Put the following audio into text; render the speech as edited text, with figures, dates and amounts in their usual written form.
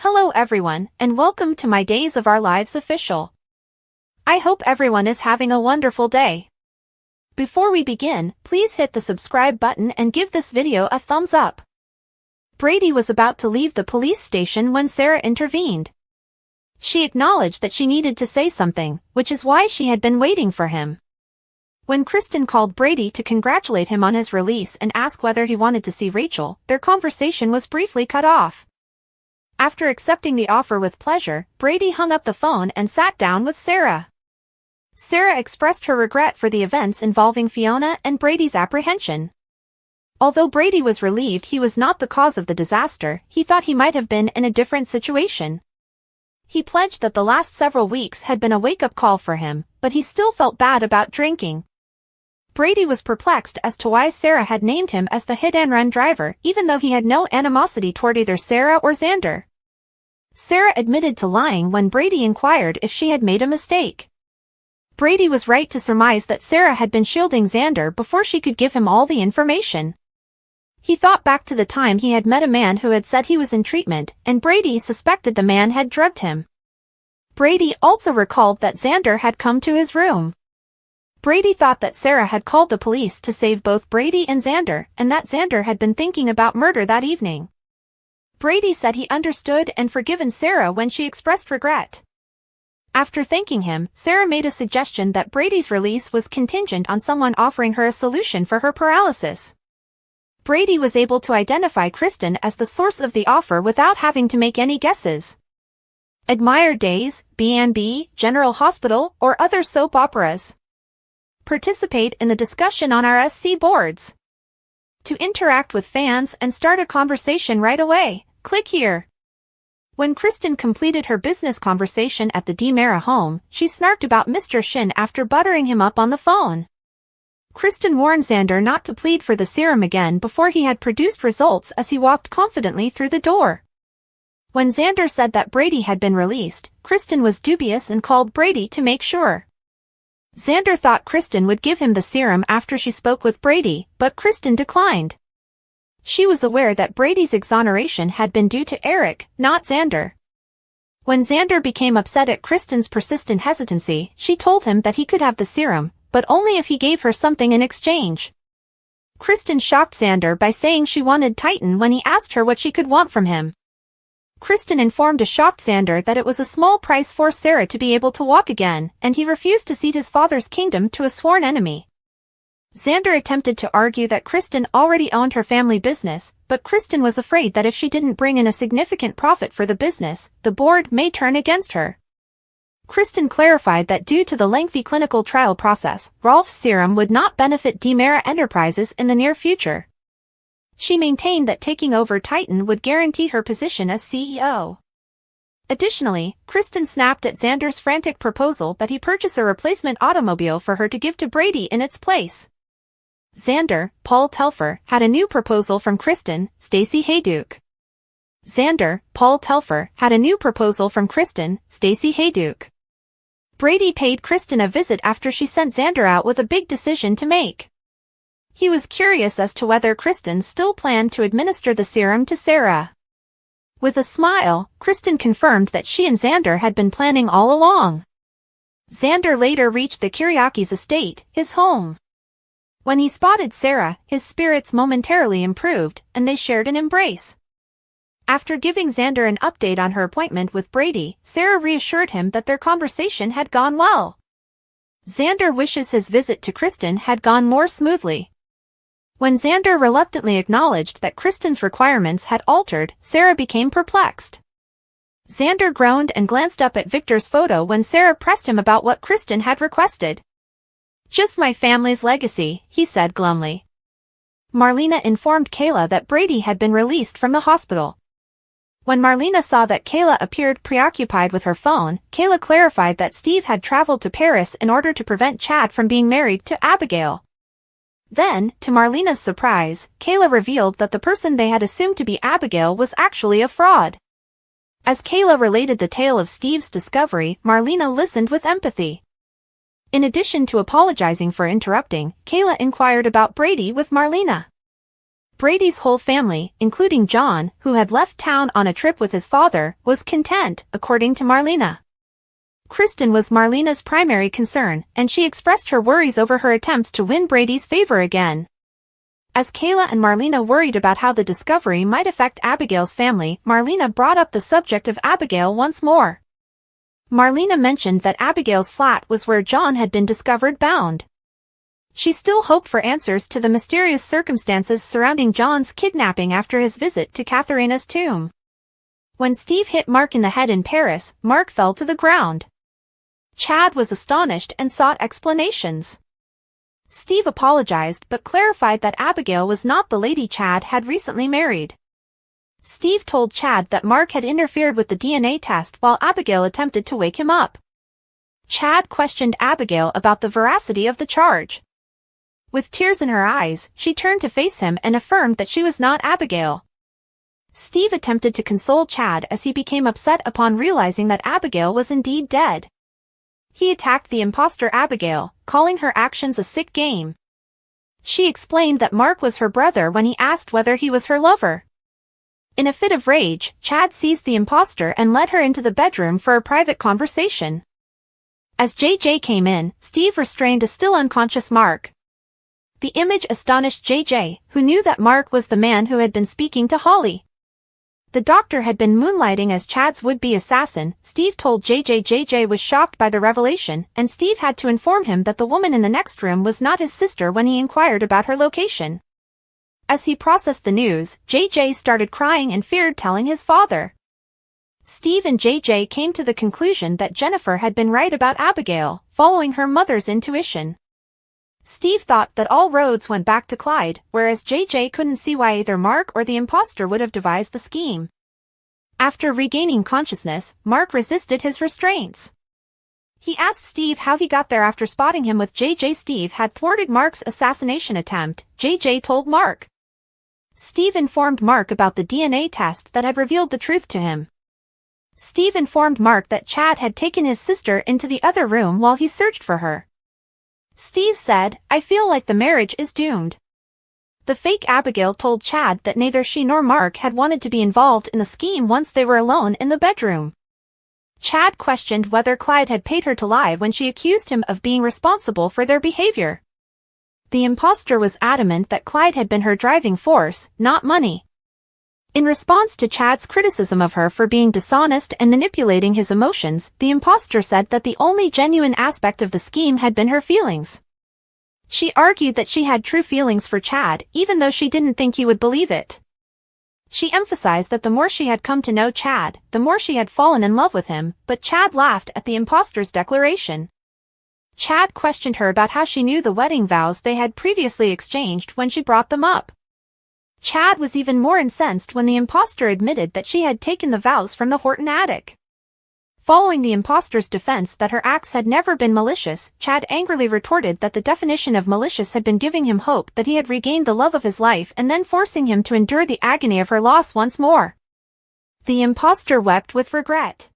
Hello everyone, and welcome to my Days of Our Lives official. I hope everyone is having a wonderful day. Before we begin, please hit the subscribe button and give this video a thumbs up. Brady was about to leave the police station when Sarah intervened. She acknowledged that she needed to say something, which is why she had been waiting for him. When Kristen called Brady to congratulate him on his release and ask whether he wanted to see Rachel, their conversation was briefly cut off. After accepting the offer with pleasure, Brady hung up the phone and sat down with Sarah. Sarah expressed her regret for the events involving Fiona and Brady's apprehension. Although Brady was relieved he was not the cause of the disaster, he thought he might have been in a different situation. He pledged that the last several weeks had been a wake-up call for him, but he still felt bad about drinking. Brady was perplexed as to why Sarah had named him as the hit-and-run driver, even though he had no animosity toward either Sarah or Xander. Sarah admitted to lying when Brady inquired if she had made a mistake. Brady was right to surmise that Sarah had been shielding Xander before she could give him all the information. He thought back to the time he had met a man who had said he was in treatment, and Brady suspected the man had drugged him. Brady also recalled that Xander had come to his room. Brady thought that Sarah had called the police to save both Brady and Xander, and that Xander had been thinking about murder that evening. Brady said he understood and forgiven Sarah when she expressed regret. After thanking him, Sarah made a suggestion that Brady's release was contingent on someone offering her a solution for her paralysis. Brady was able to identify Kristen as the source of the offer without having to make any guesses. Admire Days, B&B, General Hospital, or other soap operas. Participate in the discussion on our SC boards. To interact with fans and start a conversation right away, click here. When Kristen completed her business conversation at the DiMera home, she snarked about Mr. Shin after buttering him up on the phone. Kristen warned Xander not to plead for the serum again before he had produced results as he walked confidently through the door. When Xander said that Brady had been released, Kristen was dubious and called Brady to make sure. Xander thought Kristen would give him the serum after she spoke with Brady, but Kristen declined. She was aware that Brady's exoneration had been due to Eric, not Xander. When Xander became upset at Kristen's persistent hesitancy, she told him that he could have the serum, but only if he gave her something in exchange. Kristen shocked Xander by saying she wanted Titan when he asked her what she could want from him. Kristen informed a shocked Xander that it was a small price for Sarah to be able to walk again, and he refused to cede his father's kingdom to a sworn enemy. Xander attempted to argue that Kristen already owned her family business, but Kristen was afraid that if she didn't bring in a significant profit for the business, the board may turn against her. Kristen clarified that due to the lengthy clinical trial process, Rolf's serum would not benefit DiMera Enterprises in the near future. She maintained that taking over Titan would guarantee her position as CEO. Additionally, Kristen snapped at Xander's frantic proposal that he purchase a replacement automobile for her to give to Brady in its place. Xander, Paul Telfer, had a new proposal from Kristen, Stacey Hayduke. Xander, Paul Telfer, had a new proposal from Kristen, Stacey Hayduke. Brady paid Kristen a visit after she sent Xander out with a big decision to make. He was curious as to whether Kristen still planned to administer the serum to Sarah. With a smile, Kristen confirmed that she and Xander had been planning all along. Xander later reached the Kiriakis' estate, his home. When he spotted Sarah, his spirits momentarily improved, and they shared an embrace. After giving Xander an update on her appointment with Brady, Sarah reassured him that their conversation had gone well. Xander wishes his visit to Kristen had gone more smoothly. When Xander reluctantly acknowledged that Kristen's requirements had altered, Sarah became perplexed. Xander groaned and glanced up at Victor's photo when Sarah pressed him about what Kristen had requested. "Just my family's legacy," he said glumly. Marlena informed Kayla that Brady had been released from the hospital. When Marlena saw that Kayla appeared preoccupied with her phone, Kayla clarified that Steve had traveled to Paris in order to prevent Chad from being married to Abigail. Then, to Marlena's surprise, Kayla revealed that the person they had assumed to be Abigail was actually a fraud. As Kayla related the tale of Steve's discovery, Marlena listened with empathy. In addition to apologizing for interrupting, Kayla inquired about Brady with Marlena. Brady's whole family, including John, who had left town on a trip with his father, was content, according to Marlena. Kristen was Marlena's primary concern, and she expressed her worries over her attempts to win Brady's favor again. As Kayla and Marlena worried about how the discovery might affect Abigail's family, Marlena brought up the subject of Abigail once more. Marlena mentioned that Abigail's flat was where John had been discovered bound. She still hoped for answers to the mysterious circumstances surrounding John's kidnapping after his visit to Katharina's tomb. When Steve hit Mark in the head in Paris, Mark fell to the ground. Chad was astonished and sought explanations. Steve apologized but clarified that Abigail was not the lady Chad had recently married. Steve told Chad that Mark had interfered with the DNA test while Abigail attempted to wake him up. Chad questioned Abigail about the veracity of the charge. With tears in her eyes, she turned to face him and affirmed that she was not Abigail. Steve attempted to console Chad as he became upset upon realizing that Abigail was indeed dead. He attacked the imposter Abigail, calling her actions a sick game. She explained that Mark was her brother when he asked whether he was her lover. In a fit of rage, Chad seized the imposter and led her into the bedroom for a private conversation. As JJ came in, Steve restrained a still unconscious Mark. The image astonished JJ, who knew that Mark was the man who had been speaking to Holly. The doctor had been moonlighting as Chad's would-be assassin. Steve told JJ was shocked by the revelation, and Steve had to inform him that the woman in the next room was not his sister when he inquired about her location. As he processed the news, JJ started crying and feared telling his father. Steve and JJ came to the conclusion that Jennifer had been right about Abigail, following her mother's intuition. Steve thought that all roads went back to Clyde, whereas JJ couldn't see why either Mark or the imposter would have devised the scheme. After regaining consciousness, Mark resisted his restraints. He asked Steve how he got there after spotting him with JJ. Steve had thwarted Mark's assassination attempt, JJ told Mark. Steve informed Mark about the DNA test that had revealed the truth to him. Steve informed Mark that Chad had taken his sister into the other room while he searched for her. Steve said, "I feel like the marriage is doomed." The fake Abigail told Chad that neither she nor Mark had wanted to be involved in the scheme once they were alone in the bedroom. Chad questioned whether Clyde had paid her to lie when she accused him of being responsible for their behavior. The imposter was adamant that Clyde had been her driving force, not money. In response to Chad's criticism of her for being dishonest and manipulating his emotions, the imposter said that the only genuine aspect of the scheme had been her feelings. She argued that she had true feelings for Chad, even though she didn't think he would believe it. She emphasized that the more she had come to know Chad, the more she had fallen in love with him, but Chad laughed at the imposter's declaration. Chad questioned her about how she knew the wedding vows they had previously exchanged when she brought them up. Chad was even more incensed when the imposter admitted that she had taken the vows from the Horton attic. Following the imposter's defense that her acts had never been malicious, Chad angrily retorted that the definition of malicious had been giving him hope that he had regained the love of his life and then forcing him to endure the agony of her loss once more. The imposter wept with regret.